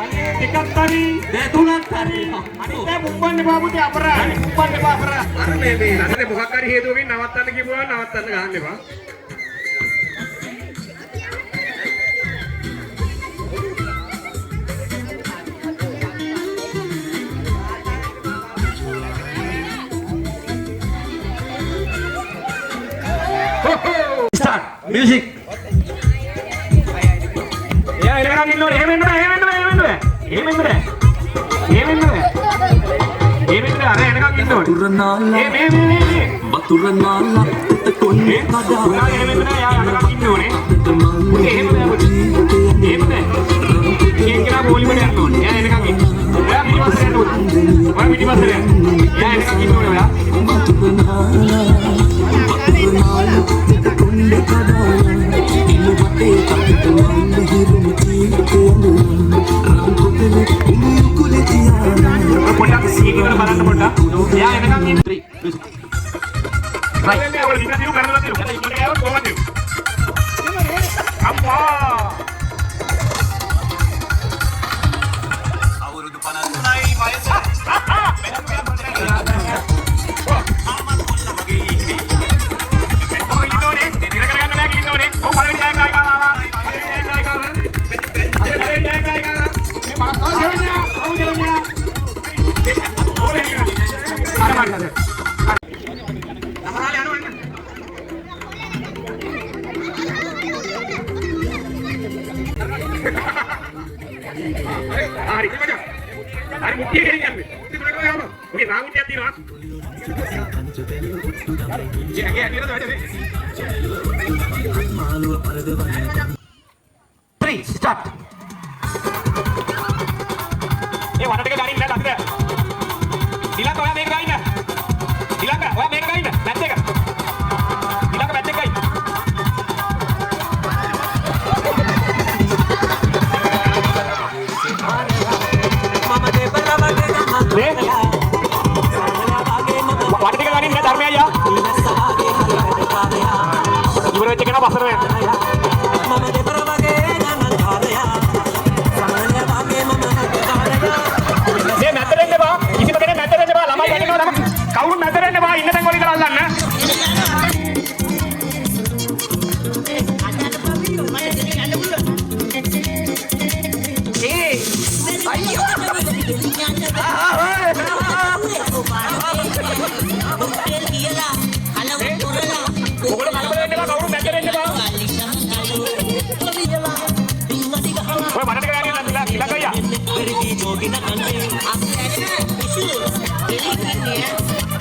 आणि टिकत तरी දෙතුනක් හරි අනිත් මුම්බන්නේ බාබුගේ අපරාධ මුම්බන්නේ අපරාධ අර මේ රටේ මොකක් හරි හේතුවකින් නවත්තන්න කිව්වා නවත්තන්න ගහන්න එපා. start music එයා එනකන් ඉන්න ඕනේ. එහෙම එන්න බෑ. අර එනකන් ඉන්න ඕනේ. තුරනාලා මේ වතුරනාලා කොන්නේ කඩා ඔයා එහෙම එන්න බෑ. යා එනකන් ඉන්න ඕනේ. එහෙම බෑ. කියලා බෝලිමට යන්න ඕනේ. යා එනකන් ඉන්න. ඔයා පිටිපස්සට යන්න ඕනේ. ඔයා පිටිපස්සට යන්න. යා එනකන් ඉන්න ඕනේ ඔයා. වතුරනාලා කොන්නේ කඩා ඉන්න වටේ කටුමල් හිරුමි තීකේ රාම් කොටේ ඉනි කුලේ තියානා පොඩ්ඩක් සීනි වල බලන්න පොඩ්ඩක්. එයා එනකන් ඉන්න. 3 music right එන්නේ අවල දින දිනු කරලා තියෙනවා. ඉතින් ඒක කොහොමද? අම්මා අවුරුදු 53යි වයස. හරි මචං. හරි මුට්ටිය ගෙනියන්න. මුට්ටිය තුනකට ගහම. ඔගේ රාමුට්ටියක් තියෙනවා. ජැගේ ඇටියට වැඩේ. 3 start ඒ වටට ගනින්න නැද්ද අපිට? ඊළඟ ඔයා මේක ගනින්න. ඊළඟ ඔයා මේක ගනින්න. මැච් එක. ඊළඟ මැච් එක ගනින්න. වටට ගනින්න ධර්මය අයියා. ඉවර වෙච්ච කෙනා පස්සට වෙන්න. මේ මැදට එන්න බා. කිසිම කෙනෙක් මැදට එන්න බා. ළමයි ගන්නවා නම් කවුරුත් මැදට එන්න බා. ඉන්න තැන් වල ඉඳලා අල්ලන්න. ඔයගොල්ලෝ මැදට එන්න බා. කවුරුත් මැදට එන්න බා. ඔය වටට ගනින්න ඊළඟ අයියා.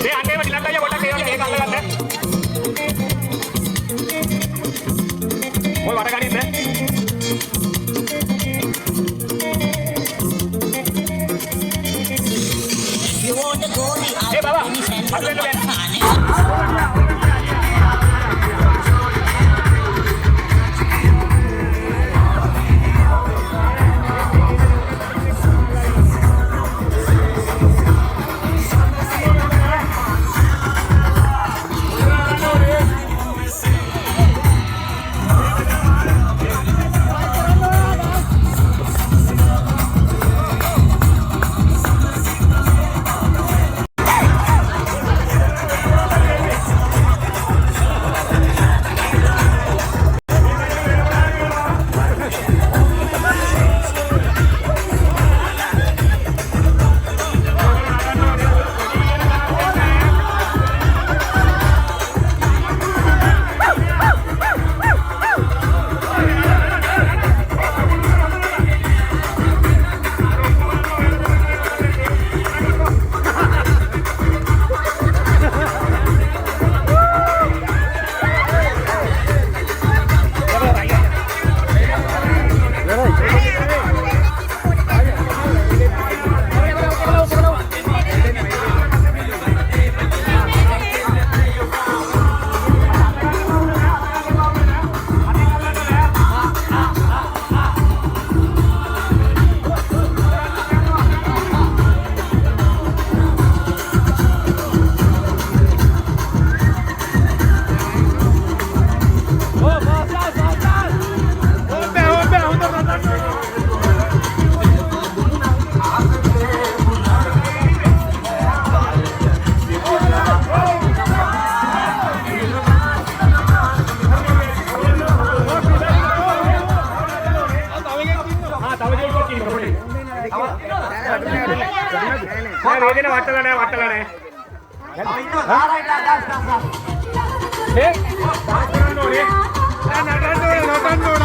ඒ අන්නේම ඊළඟ අයියා පොඩ්ඩක් ඒ වගේ මේක අල්ලගන්න. ඔය වට ගනින්න. ඒ බබා අද වෙන්න බෑ. තව දෙයක් තියෙනවා පොඩි. නෑ වේදන වටලා නෑ. ඒ තාස්කරන්න ඕනේ. නටන්න ඕන.